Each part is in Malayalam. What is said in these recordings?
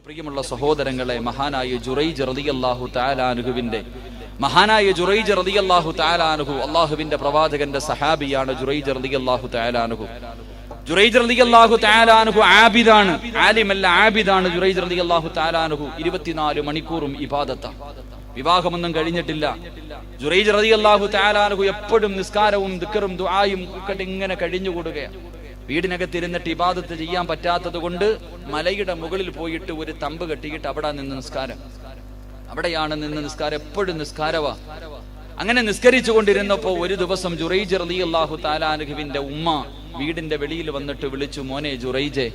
പ്രിയമുള്ള സഹോദരങ്ങളെ, മഹാനായ ജുറൈജ് റളിയല്ലാഹു തആല അൻഹുവിന്റെ അല്ലാഹുവിന്റെ പ്രവാചകന്റെ സഹാബിയാണ് ജുറൈജ് റളിയല്ലാഹു തആല അൻഹു. ജുറൈജ് റളിയല്ലാഹു തആല അൻഹു ആബിദാണ്, ആലിമല്ല ആബിദാണ്. ജുറൈജ് റളിയല്ലാഹു തആല അൻഹു 24 മണിക്കൂറും ഇബാദത്ത. വിവാഹമൊന്നും കഴിഞ്ഞിട്ടില്ല. ജുറൈജ് റളിയല്ലാഹു തആല അൻഹു എപ്പോഴും നിസ്കാരവും ദിക്റും ദുആയും ഒക്കെ ഇങ്ങനെ കഴിഞ്ഞുകൂടുകയാണ്. വീടിനകത്തിരുന്നിട്ട് ഇബാദത്ത് ചെയ്യാൻ പറ്റാത്തത് കൊണ്ട് മലയുടെ മുകളിൽ പോയിട്ട് ഒരു തമ്പ് കെട്ടിയിട്ട് അവിടെ നിന്ന് നിസ്കാരം, അവിടെയാണ് നിന്ന് നിസ്കാരം, എപ്പോഴും നിസ്കാരവാ. അങ്ങനെ നിസ്കരിച്ചു കൊണ്ടിരുന്നപ്പോ ഒരു ദിവസം ജുറൈജ് റളിയല്ലാഹു തആല അൻഹുവിന്റെ ഉമ്മ വീടിന്റെ വെളിയിൽ വന്നിട്ട് വിളിച്ചു, മോനെ ജുറൈജേ,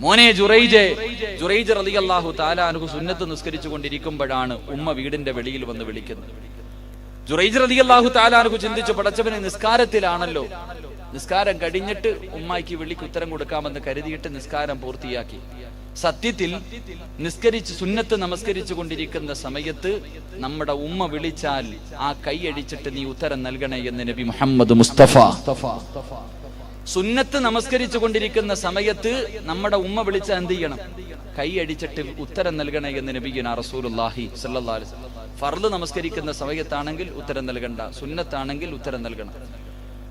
മോനെ ജുറൈജേ. ജുറൈജ് റളിയല്ലാഹു തആല അൻഹു സുന്നത്ത് നിസ്കരിച്ചു കൊണ്ടിരിക്കുമ്പോഴാണ് ഉമ്മ വീടിന്റെ വെളിയിൽ വന്ന് വിളിക്കുന്നത്. ജുറൈജ് റളിയല്ലാഹു തആല അൻഹു ചിന്തിച്ചു, പടച്ചവനെ നിസ്കാരത്തിലാണല്ലോ, നിസ്കാരം കഴിഞ്ഞിട്ട് ഉമ്മായിക്ക് വിളിക്ക് ഉത്തരം കൊടുക്കാമെന്ന് കരുതിയിട്ട് നിസ്കാരം പൂർത്തിയാക്കി. സത്യത്തിൽ നിസ്കരിച്ച് സുന്നത്ത് നമസ്കരിച്ചു കൊണ്ടിരിക്കുന്ന സമയത്ത് നമ്മുടെ ഉമ്മ വിളിച്ചാൽ ആ കൈയടിച്ചിട്ട് നീ ഉത്തരം നൽകണേ എന്ന് നബി മുഹമ്മദ് മുസ്തഫ. സുന്നത്ത് നമസ്കരിച്ചു കൊണ്ടിരിക്കുന്ന സമയത്ത് നമ്മുടെ ഉമ്മ വിളിച്ചാൽ എന്ത് ചെയ്യണം? കൈയടിച്ചിട്ട് ഉത്തരം നൽകണേ എന്ന് നബിയുനാ റസൂലുള്ളാഹി സ്വല്ലല്ലാഹു അലൈഹി വസല്ലം. ഫർള് നമസ്കരിക്കുന്ന സമയത്താണെങ്കിൽ ഉത്തരം നൽകണ്ട, സുന്നത്താണെങ്കിൽ ഉത്തരം നൽകണം.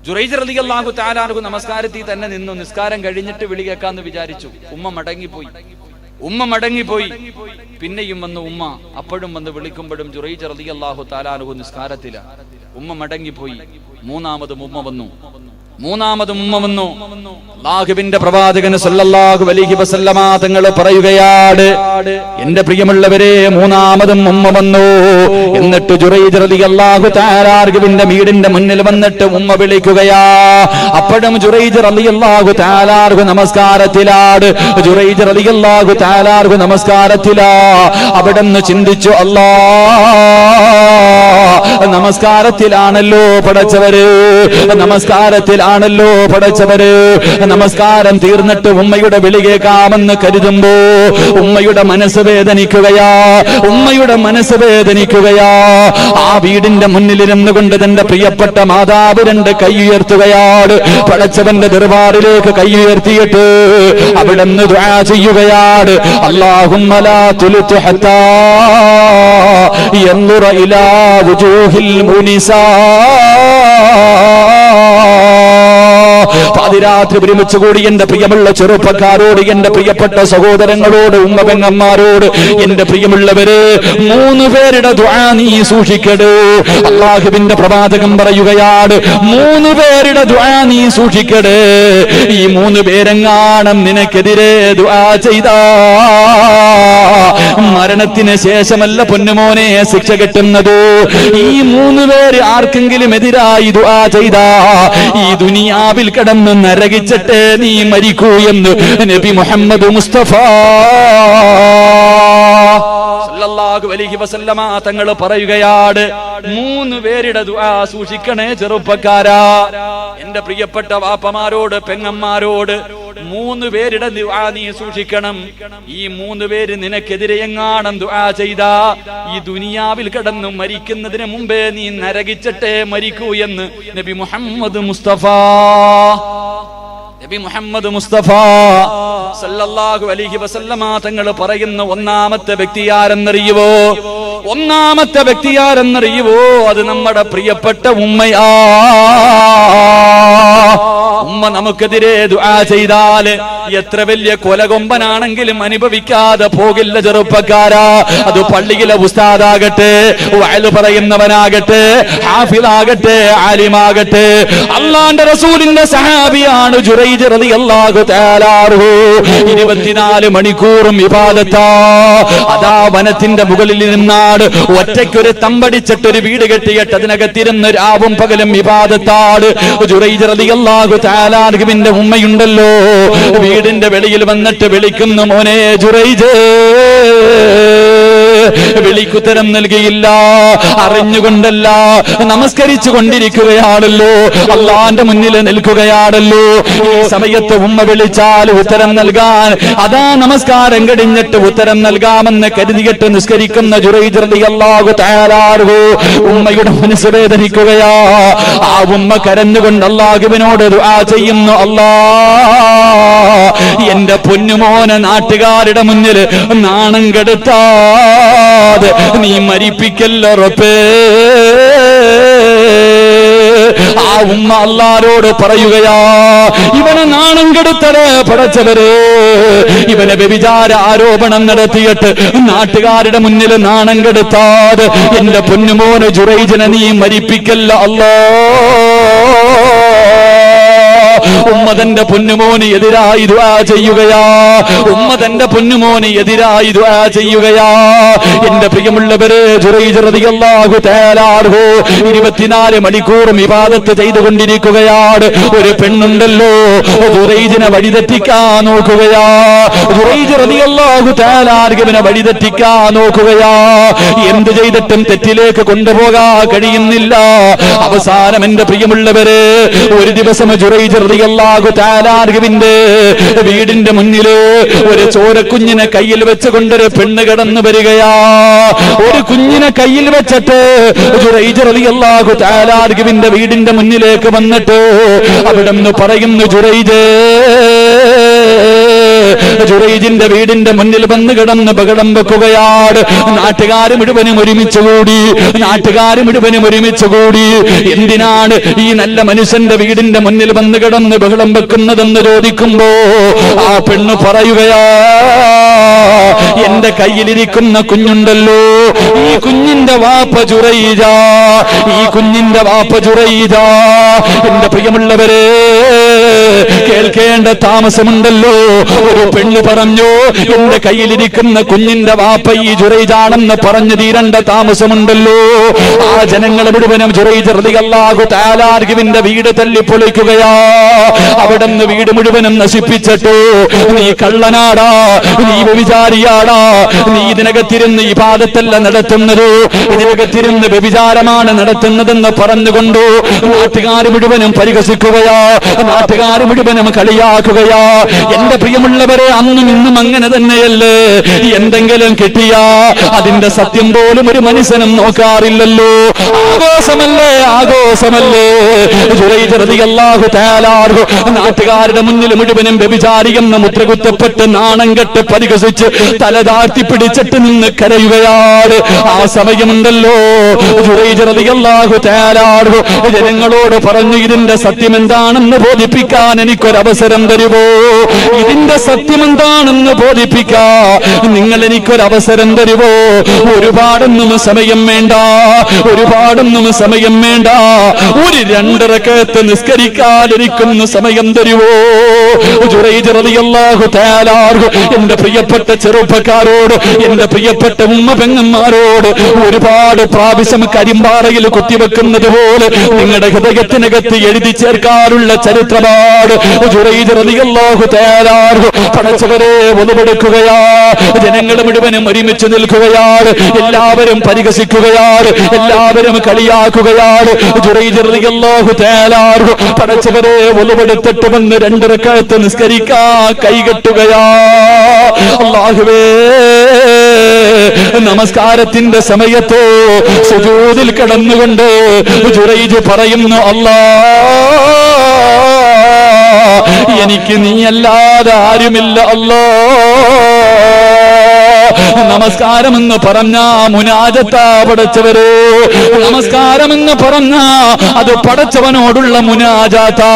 ജുറൈജ് റളിയല്ലാഹു തആല അൻഹു നമസ്കാരത്തിൽ തന്നെ നിന്നു. നിസ്കാരം കഴിഞ്ഞിട്ട് വിളി കേൾക്കാന്ന് വിചാരിച്ചു. ഉമ്മ മടങ്ങിപ്പോയി. പിന്നെയും വന്നു ഉമ്മ. അപ്പോഴും വന്ന് വിളിക്കുമ്പോഴും ജുറൈജ് റളിയല്ലാഹു തആല അൻഹു നിസ്കാരത്തിലാ. ഉമ്മ മടങ്ങിപ്പോയി. മൂന്നാമതും ഉമ്മ വന്നു. അല്ലാഹുവിന്റെ പ്രവാചകൻ സല്ലല്ലാഹു അലൈഹി വസല്ലമ തങ്ങൾ പറയുകയാണ്, എന്റെ പ്രിയമുള്ളവരെ, മൂന്നാമതും ഉമ്മ വന്നു. എന്നിട്ട് ജുറൈജ് റളിയല്ലാഹു തആല അൻഹുവിന്റെ വീടിന്റെ മുന്നിൽ വന്നിട്ട് ഉമ്മ വിളിക്കുകയാ. അപ്പോഴും ജുറൈജ് റളിയല്ലാഹു തആല അൻഹു നമസ്കാരത്തിലാണ്. ജുറൈജ് റളിയല്ലാഹു തആല അൻഹു നമസ്കാരത്തിലാ. അവിടുന്ന് ചിന്തിച്ചു, അല്ലാഹ് നമസ്കാരത്തിലാണല്ലോ പടച്ചവര്, നമസ്കാരം തീർന്നിട്ട് ഉമ്മയുടെ വിളി കേൾക്കാമെന്ന് കരുതുമ്പോ ഉമ്മയുടെ മനസ്സ് വേദനിക്കുകയാ. ആ വീടിന്റെ മുന്നിലിരുന്നു കൊണ്ട് തന്റെ പ്രിയപ്പെട്ട മാതാവ് 2 കൈ ഉയർത്തുകയാണ്. പടച്ചവന്റെ ദർബാറിലേക്ക് കൈ ഉയർത്തിയിട്ട് അവിടുന്ന് ദുആ ചെയ്യുകയാണ്, അല്ലാഹുമ്മ ലാ തുൽതു ഹത്താ യൻദുറ ഇലാ വുജൂഹിൽ മുനിസാ. പാതിരാത്രി ഒരുമിച്ച് കൂടി എന്റെ പ്രിയമുള്ള ചെറുപ്പക്കാരോട്, എന്റെ പ്രിയപ്പെട്ട സഹോദരങ്ങളോട്, ഉമ്മ പെങ്ങന്മാരോട്, എന്റെ പ്രിയമുള്ളവര്, 3 പേരുടെ ദുആ നീ സൂക്ഷിക്കടൂ. അല്ലാഹുവിന്റെ പ്രവാചകൻ പറയുകയാണ്, 3 പേരുടെ ദുആ നീ സൂക്ഷിക്കടേ. ഈ 3 പേരെങ്ങാനും നിനക്കെതിരെ ദുആ ചെയ്താ മരണത്തിന് ശേഷമല്ല പൊന്നുമോനെ ശിക്ഷ കിട്ടുന്നത്. ഈ 3 പേര് ആർക്കെങ്കിലും എതിരായി ദുആ ചെയ്താ ഈ ദുനിയാവിൽ കിടന്ന് നരകിച്ചിട്ട് നീ മരിക്കൂ എന്ന് നബി മുഹമ്മദ് മുസ്തഫ സല്ലല്ലാഹു അലൈഹി വസല്ലമ തങ്ങൾ പറയുകയാണ്, 3 പേരുടെ ദുആ സൂക്ഷിക്കണേ ചെറുപ്പക്കാരാ. എന്റെ പ്രിയപ്പെട്ട വാപ്പമാരോട്, പെങ്ങന്മാരോട്, 3 പേരുടെ ദുആ നീ സൂക്ഷിക്കണം. ഈ 3 പേര് നിനക്കെതിരെ എങ്ങാനും ദുആ ചെയ്താ ഈ ദുനിയാവിൽ കിടന്നു മരിക്കുന്നതിന് മുമ്പേ നീ നരകിച്ചിട്ടേ മരിക്കൂ എന്ന് നബി മുഹമ്മദ് മുസ്തഫ സല്ലല്ലാഹു അലൈഹി വസല്ലമ തങ്ങൾ പറയുന്ന ഒന്നാമത്തെ വ്യക്തി ആരെന്നറിയുവോ? അത് നമ്മുടെ പ്രിയപ്പെട്ട ഉമ്മയാ. ഉമ്മ നമുക്കെതിരെ ദുആ ചെയ്താല് എത്ര വലിയ കൊലകൊമ്പനാണെങ്കിലും അനുഭവിക്കാതെ പോകില്ല ചെറുപ്പക്കാരാ. അത് പള്ളിയിലെ ഉസ്താദാകട്ടെ, വഅല് പറയുന്നവനാകട്ടെ, ഹാഫിളാകട്ടെ, ആലിമാകട്ടെ, അല്ലാഹുവിന്റെ റസൂലിന്റെ സഹാബിയാണ് ജുറൈജ് റളിയല്ലാഹു തആല അൻഹു. 24 മണിക്കൂറും ഇബാദത്താ. അതാ വനത്തിന്റെ മുകളിൽ നിന്നാണ് ഒറ്റയ്ക്കൊരു തമ്പടിച്ചിട്ടൊരു വീട് കെട്ടിയിട്ട് അതിനകത്തിരുന്ന് രാവും പകലും ഇബാദത്താണ്. ജുറൈജ് റളിയല്ലാഹു തആല അൻഹുവിന്റെ ഉമ്മയുണ്ടല്ലോ, വീടിന്റെ വെളിയിൽ വന്നിട്ട് വിളിക്കുന്നു, മോനെ ജുറൈജ്. വിളിക്കുത്തരം നൽകിയില്ല. അറിഞ്ഞുകൊണ്ടല്ല, നമസ്കരിച്ചു കൊണ്ടിരിക്കുകയാണല്ലോ, അല്ലാഹുവിന്റെ മുന്നിൽ നിൽക്കുകയാണല്ലോ. ഈ സമയത്ത് ഉമ്മ വിളിച്ചാൽ ഉത്തരം നൽകാൻ, അതാ നമസ്കാരം കഴിഞ്ഞിട്ട് ഉത്തരം നൽകാമെന്ന് കരുതിയിട്ട് നിസ്കരിക്കുന്ന ജുറൈജ് റളിയല്ലാഹു തആല അൻഹു ഉമ്മയുടെ മനസ്സ് വേദനിക്കുകയാ. ആ ഉമ്മ കരഞ്ഞുകൊണ്ട് അല്ലാഹുവിനോട് ദുആ ചെയ്യുന്നു, അല്ലാ എന്റെ പൊന്നുമോനെ നാട്ടുകാരുടെ മുന്നിൽ നാണം കെടുത്താതെ നീ മരിപ്പിക്കല്ല റബ്ബേ. ആ ഉമ്മ അല്ലാഹുവോട് പറയുകയാ, ഇവനെ നാണം കെടുത്തലേ പടച്ചവരെ, ഇവനെ വ്യഭിചാര ആരോപണം നടത്തിയിട്ട് നാട്ടുകാരുടെ മുന്നിൽ നാണം കെടുത്താതെ എന്റെ പൊന്നുമോനെ ജുറൈജിനെ നീ മരിപ്പിക്കല്ല അല്ലാ. ഉമ്മ തന്റെ പൊന്നുമോന് എതിരായി ദുആ ചെയ്യുകയാ, ഉമ്മ തന്റെ പൊന്നുമോന് എതിരായി ദുആ ചെയ്യുകയാ. എന്റെ പ്രിയമുള്ളവരെ, ജുറൈജ് റളിയല്ലാഹു തആല അൻഹു 24 മണിക്കൂറും ഇബാദത്ത് ചെയ്തുകൊണ്ടിരിക്കുകയാണ്. ഒരു പെണ്ണുണ്ടല്ലോ ജുറൈജിനെ വഴിതെറ്റിക്കാൻ നോക്കുകയാ, ജുറൈജ് റളിയല്ലാഹു തആല അൻഹുവിനെ വഴിതെറ്റിക്കാൻ നോക്കുകയാ. എന്ത് ചെയ്തിട്ടും തെറ്റിലേക്ക് കൊണ്ടുപോകാൻ കഴിയുന്നില്ല. അവസാനം എന്റെ പ്രിയമുള്ളവരെ, ഒരു ദിവസം ജുറൈജ് റളിയല്ലാഹു തആല അൻഹുവിന്റെ വീടിന്റെ മുന്നില് ഒരു ചോരക്കുഞ്ഞിനെ കയ്യിൽ വെച്ചുകൊണ്ടൊരു പെണ്ണ് കടന്നു വരികയാ. ഒരു കുഞ്ഞിനെ കയ്യിൽ വെച്ചിട്ട് ജുറൈജ് റളിയല്ലാഹു തആല അൻഹുവിന്റെ വീടിന്റെ മുന്നിലേക്ക് വന്നിട്ട് അവിടുന്ന് പറയുന്നു, ജുറൈജിന്റെ വീടിന്റെ മുന്നിൽ വന്ന് കിടന്ന് ബഹളം വെക്കുകയാണ്. നാട്ടുകാർ മുഴുവനും ഒരുമിച്ച് കൂടി എന്തിനാണ് ഈ നല്ല മനുഷ്യന്റെ വീടിന്റെ മുന്നിൽ വന്ന് കിടന്ന് ബഹളം വെക്കുന്നതെന്ന് ചോദിക്കുമ്പോ ആ പെണ്ണ് പറയുകയാ, എന്റെ കയ്യിലിരിക്കുന്ന കുഞ്ഞുണ്ടല്ലോ, ഈ കുഞ്ഞിന്റെ വാപ്പ ജുറൈജാ, ഈ കുഞ്ഞിന്റെ വാപ്പ ജുറൈജാ. എന്റെ പ്രിയമുള്ളവരെ, കേൾക്കേണ്ട താമസമുണ്ടല്ലോ. ഒരു പെണ്ണ് പറഞ്ഞു, എന്റെ കയ്യിലിരിക്കുന്ന കുഞ്ഞിന്റെ വാപ്പ ഈ ജുറൈജാണെന്ന് പറഞ്ഞു തീരേണ്ട താമസമുണ്ടല്ലോ. ആ ജനങ്ങൾ മുഴുവനും ജുറൈജ് റളിയല്ലാഹു തആല അൻഹുവിന്റെ വീട് തല്ലിപ്പൊളിക്കുകയാ. അവിടുന്ന് വീട് മുഴുവനും നശിപ്പിച്ചിട്ടു, നീ കള്ളനാടാ, നീ വ്യഭിചാരിയാടാ, നീ ഇതിനകത്തിരുന്ന് ഇബാദത്തല്ല നടത്തുന്നത്, ഇതിനകത്തിരുന്ന് വ്യഭിചാരമാണ് നടത്തുന്നതെന്ന് പറഞ്ഞുകൊണ്ടു നാട്ടുകാർ മുഴുവനും പരിഹസിക്കുകയാ, നാട്ടുകാർ മുഴുവനും കളിയാക്കുകയാ. എന്റെ പ്രിയമുള്ളവരെ, അന്നും ഇന്നും അങ്ങനെ തന്നെയല്ലേ? എന്തെങ്കിലും കിട്ടിയാ അതിന്റെ സത്യം പോലും ഒരു മനുഷ്യനും നോക്കാറില്ലല്ലോ. ആഘോഷമല്ലേ ജുറൈജ് റളിയല്ലാഹു തആല അൻഹു നാട്ടുകാരുടെ മുന്നിൽ മുഴുവനും വ്യഭിചാരിയെന്ന് മുദ്രകുത്തപ്പെട്ട് നാണം കെട്ട് പരിഹസിച്ച് തല താഴ്ത്തി പിടിച്ചിട്ട് നിന്ന് കരയുകയാണ്. ആ സമയമുണ്ടല്ലോ ജുറൈജ് റളിയല്ലാഹു തആല അൻഹു ജനങ്ങളോട് പറഞ്ഞു, ഇതിന്റെ സത്യം എന്താണെന്ന് ബോധിപ്പിക്കാൻ എനിക്കൊരവസരം തരുമോ? ഇതിന്റെ സത്യം എന്താണെന്ന് ബോധിപ്പിക്കാ നിങ്ങൾ എനിക്കൊരവസരം തരുമോ? ഒരുപാടൊന്നും സമയം വേണ്ട, ഒരു 2 റക്അത്ത് നിസ്കരിക്കാൻ എനിക്കൊന്ന് സമയം തരുമോ? ജുറൈജ് റളിയല്ലാഹു തആല അൻഹു എന്റെ പ്രിയപ്പെട്ട ചെറുപ്പക്കാരോട്, എന്റെ പ്രിയപ്പെട്ട ഉമ്മ പെങ്ങന്മാരോട് ഒരുപാട് പ്രാവശ്യം കരിമ്പാറയിൽ കുത്തിവെക്കുന്നത് പോലെ നിങ്ങളുടെ ഹൃദയത്തിനകത്ത് എഴുതി ചേർക്കാനുള്ള ചരിത്രമാണ് ജുറൈജ് റളിയല്ലാഹു തആല അൻഹു. പടച്ചവരെ, ഒന്നുപെടുക്കുകയാ, ജനങ്ങൾ മുഴുവനും ഒരുമിച്ച് നിൽക്കുകയാണ്, എല്ലാവരും പരിഹസിക്കുകയാണ്, എല്ലാവരും കളിയാക്കുകയാണ്. ജുറൈജ് റളിയല്ലാഹു തആല അൻഹു പടച്ചവരെ ഒന്നുപെടുത്തിട്ട് വന്ന് 2 റക്അത്ത് നിസ്കരിക്കാൻ കൈകെട്ടുകയാ. അല്ലാഹുവേ, നമസ്കാരത്തിന്റെ സമയത്തോ സുജൂദിൽ കിടന്നുകൊണ്ട് ജുറൈജ് പറയുന്നു, അല്ലാ, എനിക്ക് നീയല്ലാതെ ആരുമില്ല അല്ലാ. നമസ്കാരമെന്ന് പറഞ്ഞ മുനാജത്താ പടച്ചവരെ, നമസ്കാരമെന്ന് പറഞ്ഞ അത് പടച്ചവനോടുള്ള മുനാജാത്താ.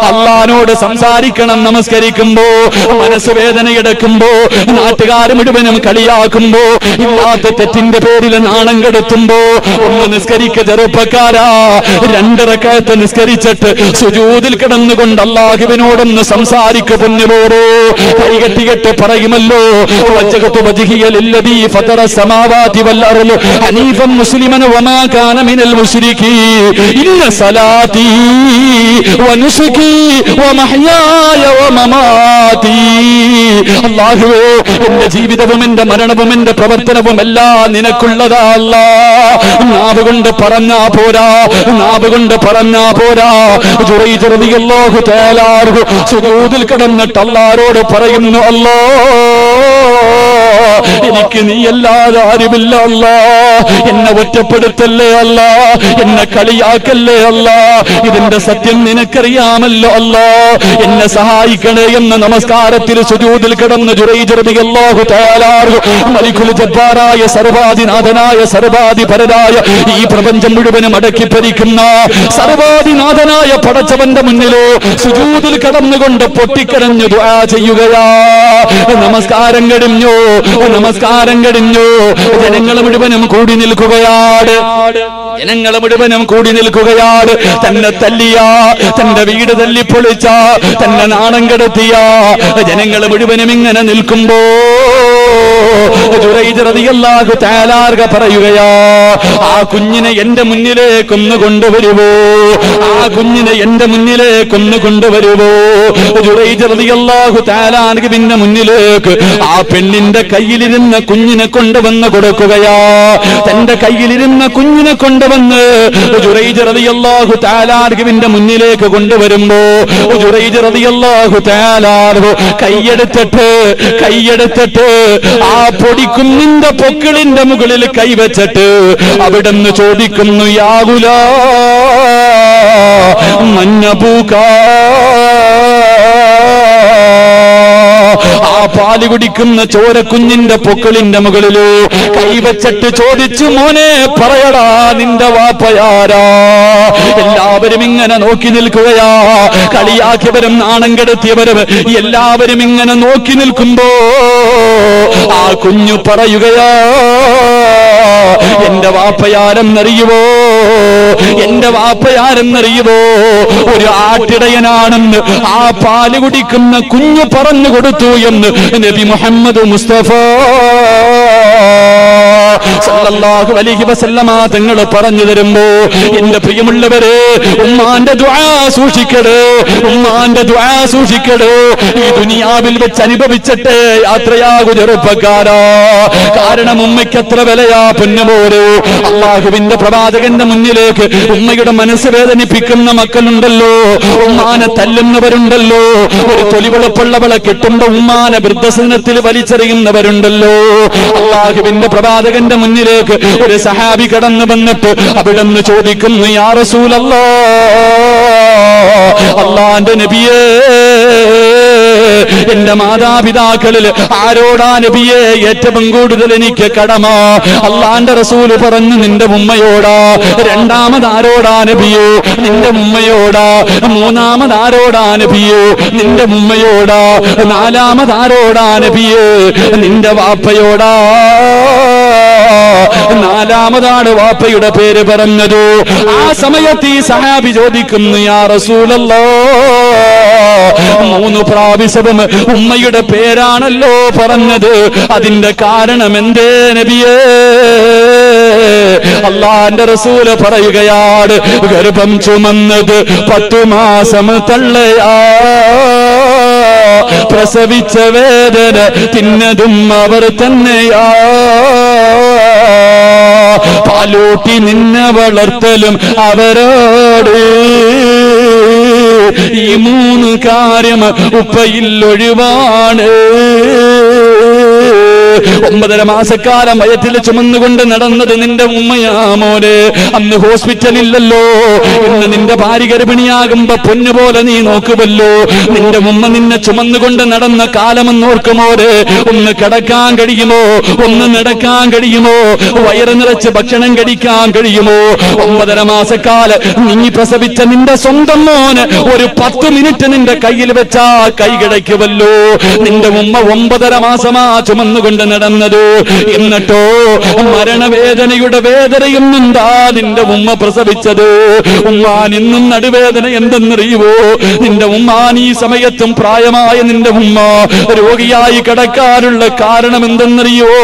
അള്ളാനോട് സംസാരിക്കണം. നമസ്കരിക്കുമ്പോ മനസ്സ് വേദനയെടുക്കുമ്പോ, നാട്ടുകാർ മുഴുവനും കളിയാക്കുമ്പോ, ഇല്ലാത്ത തെറ്റിന്റെ പേരിൽ നാണം കെടുത്തുമ്പോ ഒന്ന് നിസ്കരിക്ക ചെറുപ്പക്കാരാ. 2 റക്അത്ത് നിസ്കരിച്ചിട്ട് സുജൂദിൽ കിടന്നുകൊണ്ട് അല്ലാഹുവിനോടൊന്ന് സംസാരിക്കു പൊന്നുപോരോ. കൈകെട്ടികെട്ട് പറയുമല്ലോ, للذي فطر السماوات والأرض حنيفا مسلما وما كان من المشركين إن صلاتي ونسكي ومحياي ومماتي. അല്ലാഹുവേ, എന്റെ ജീവിതവും എന്റെ മരണവും എന്റെ പ്രവർത്തനവും എല്ലാം നിനക്കുള്ളതാ അല്ലാ. നാവ് കൊണ്ട് പറഞ്ഞാ പോരാ. ജുറൈജ് റളിയല്ലാഹു തആല അൻഹു സുജൂദിൽ കിടന്നിട്ട് അല്ലാഹുവോട് പറയുന്നു, അല്ലാ, എനിക്ക് നീയല്ലാതെ ആരുമില്ല അല്ലാ, എന്നെ ഒറ്റപ്പെടുത്തല്ലേ അല്ലാ, എന്നെ കളിയാക്കല്ലേ അല്ലാ, ഇതിന്റെ സത്യം നിനക്കറിയാമല്ലോ അല്ലാ, എന്നെ സഹായിക്കണേ എന്ന് നമസ്കാരത്തിൽ സുജൂദിൽ കിടന്ന് ജുറൈജ് റളിയല്ലാഹു തആല മലിക്കുൽ ജബ്ബാറായ സർവാധിനാഥനായ സർവാധിപരനായ ഈ പ്രപഞ്ചം മുഴുവനും അടക്കി ഭരിക്കുന്ന സർവാധിനാഥനായ പടച്ചവന്റെ മുന്നിലോ സുജൂദിൽ കടന്നുകൊണ്ട് പൊട്ടിക്കരഞ്ഞു ദുആ ചെയ്യുകയാ. നമസ്കാരം കഴിഞ്ഞു, നമസ്കാരം കഴിഞ്ഞു. ജനങ്ങൾ മുഴുവനും കൂടി നിൽക്കുകയാണ്, ജനങ്ങൾ മുഴുവനും കൂടി നിൽക്കുകയാണ്. തന്നെ തല്ലിയ, തന്റെ വീട് തല്ലിപ്പൊളിച്ച, തന്നെ നാണം കെടുത്തിയ ജനങ്ങൾ മുഴുവനും ഇങ്ങനെ നിൽക്കുമ്പോ ജുറൈജ് റളിയല്ലാഹു തആല പറയുകയാ, ആ കുഞ്ഞിനെ എന്റെ മുന്നിലേക്കൊന്ന് കൊണ്ടുവരുവോ, ആ കുഞ്ഞിനെ എന്റെ മുന്നിലേക്കൊന്ന് കൊണ്ടുവരുവോ. ജുറൈജ് റളിയല്ലാഹു തആല പിന്നെ മുന്നിലേക്ക് ആ പെണ്ണിന്റെ കയ്യിലിരുന്ന കുഞ്ഞിനെ കൊണ്ടുവന്ന് കൊടുക്കുകയാ. തന്റെ കയ്യിലിരുന്ന കുഞ്ഞിനെ കൊണ്ടുവന്ന് ജുറൈജ് റളിയല്ലാഹു തആല ന്റെ മുന്നിലേക്ക് കൊണ്ടുവരുമ്പോ ജുറൈജ് റളിയല്ലാഹു തആല കൈയെടുത്തിട്ട് ആ പൊടിക്കുന്നിന്റെ പൊക്കിളിന്റെ മുകളിൽ കൈവച്ചിട്ട് അവിടുന്ന് ചോദിക്കുന്നു, യാ ഗുലാം മന്നബൂകാ. ആ പാല് കുടിക്കുന്ന ചോരക്കുഞ്ഞിന്റെ പൊക്കിളിന്റെ മുകളിലോ കൈവച്ചിട്ട് ചോദിച്ചു, മോനെ പറയടാ നിന്റെ വാപ്പയാരാ. എല്ലാവരും ഇങ്ങനെ നോക്കി നിൽക്കുകയാ, കളിയാക്കിയവരും നാണം കെടുത്തിയവരും എല്ലാവരും ഇങ്ങനെ നോക്കി നിൽക്കുമ്പോ ആ കുഞ്ഞു പറയുകയാ, എന്റെ വാപ്പയാരെന്നറിയുവോ, എന്റെ വാപ്പയാരെന്നറിയുവോ, ഒരു ആട്ടിടയനാണെന്ന് ആ പാല് കുടിക്കുന്ന കുഞ്ഞു പറഞ്ഞു കൊടുത്തു എന്ന് നബി മുഹമ്മദ് മുസ്തഫ സല്ലല്ലാഹു അലൈഹി വസല്ലമ തങ്ങൾ പറഞ്ഞു തരുമ്പോ എന്റെ പ്രിയമുള്ളവരെ, ഉമ്മാന്റെ ദുആ സൂക്ഷിക്കടേ, ഉമ്മാന്റെ ദുആ സൂക്ഷിക്കടേ. ഈ ദുനിയാവിൽ വെച്ച് അനുഭവിച്ചിട്ട് യാത്രയാകു ചെറുപ്പക്കാരാ. കാരണം ഉമ്മയ്ക്ക് എത്ര വിലയാ പൊന്നുപോരോ. അള്ളാഹുവിന്റെ പ്രവാചകന്റെ മുന്നിലേക്ക് ഉമ്മയുടെ മനസ്സ് വേദനിപ്പിക്കുന്ന മക്കളുണ്ടല്ലോ, ഉമ്മാനെ തല്ലുന്നവരുണ്ടല്ലോ, ഒരു തൊലിവെളുപ്പുള്ളവളെ കിട്ടുമ്പോ ഉമ്മാനെ വൃദ്ധസദനത്തിൽ വലിച്ചെറിയുന്നവരുണ്ടല്ലോ. അള്ളാഹുവിന്റെ പ്രവാചകന്റെ മുന്നിലേക്ക് ഒരു സഹാബി കടന്നു വന്നിട്ട് അവിടുന്ന് ചോദിക്കുന്നു, യാ റസൂലല്ലാഹ്, അല്ലാഹുവിന്റെ നബിയേ, എന്റെ മാതാപിതാക്കളിൽ ആരോടാ നബിയെ ഏറ്റവും കൂടുതൽ എനിക്ക് കടമ? അല്ലാഹുവിന്റെ റസൂല് പറഞ്ഞു, നിന്റെ ഉമ്മയോടാ. രണ്ടാമതാരോടാ നബിയോ? നിന്റെ ഉമ്മയോടാ. മൂന്നാമതാരോടാ നബിയോ? നിന്റെ ഉമ്മയോടാ. നാലാമതാരോടാ നബിയോ? നിന്റെ വാപ്പയോടാ. നാലാമതാണ് വാപ്പയുടെ പേര് പറഞ്ഞത്. ആ സമയത്ത് ഈ സഹാബി ചോദിക്കുന്നു, യാ റസൂലല്ലാഹ്, 3 പ്രാവശ്യവും ഉമ്മയുടെ പേരാണല്ലോ പറഞ്ഞത്, അതിന്റെ കാരണം എന്തേ നബിയേ? അല്ലാഹുവിന്റെ റസൂല് പറയുകയാണ്, ഗർഭം ചുമന്നത് 10 മാസം തള്ളയാ, പ്രസവിച്ച വേദന തിന്നതും അവർ തന്നെയാ, പാലൂട്ടി നിന്നെ വളർത്തലും അവരോട്. ഈ 3 കാര്യം ഉപ്പയിൽ ഒഴിവാണ്. 9.5 മാസക്കാലം വയറ്റിൽ ചുമന്നുകൊണ്ട് നടന്നത് നിന്റെ ഉമ്മയാ മോനെ. അന്ന് ഹോസ്പിറ്റലില്ലല്ലോ. ഇന്ന് നിന്റെ ഭാര്യ ഗർഭിണിയാകുമ്പോ പൊന്നുപോലെ നീ നോക്കുമല്ലോ. നിന്റെ ഉമ്മ നിന്നെ ചുമന്നുകൊണ്ട് നടന്ന കാലമെന്ന് ഓർക്കുമോരെ. ഒന്ന് കിടക്കാൻ കഴിയുമോ? ഒന്ന് നടക്കാൻ കഴിയുമോ? വയറ് നിറച്ച് ഭക്ഷണം കഴിക്കാൻ കഴിയുമോ? 9.5 മാസക്കാലം നീ പ്രസവിച്ച നിന്റെ സ്വന്തം മോന് ഒരു 10 മിനിറ്റ് നിന്റെ കയ്യിൽ വെച്ചാ കൈ കിടക്കുമല്ലോ. നിന്റെ ഉമ്മ 9.5 മാസമാ ചുമന്നുകൊണ്ട് നടന്നത്. എന്നിട്ടോ മരണവേദനയുടെ വേദനയും എന്താ നിന്റെ ഉമ്മ പ്രസവിച്ചത്? ഉമ്മാൻ ഇന്നും നടുവേദന എന്തെന്നറിയുവോ? നിന്റെ ഉമ്മാൻ ഈ സമയത്തും പ്രായമായ നിന്റെ ഉമ്മ രോഗിയായി കിടക്കാനുള്ള കാരണം എന്തെന്നറിയുവോ?